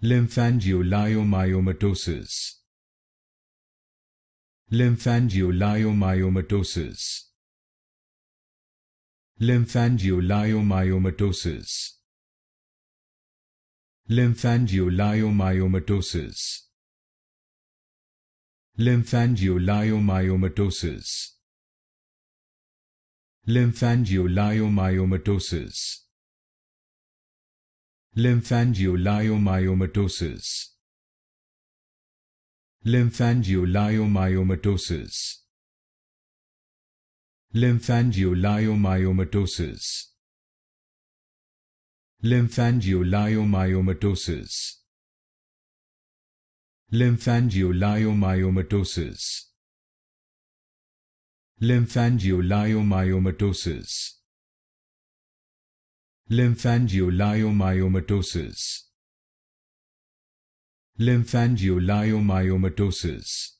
Lymphangioleiomyomatosis. Lymphangioleiomyomatosis. Lymphangioleiomyomatosis. Lymphangioleiomyomatosis. Lymphangioleiomyomatosis. Lymphangioleiomyomatosis. Lymphangioleiomyomatosis. Lymphangioleiomyomatosis. Lymphangioleiomyomatosis. Lymphangioleiomyomatosis. Lymphangioleiomyomatosis. Lymphangioleiomyomatosis. Lymphangioleiomyomatosis. Lymphangioleiomyomatosis.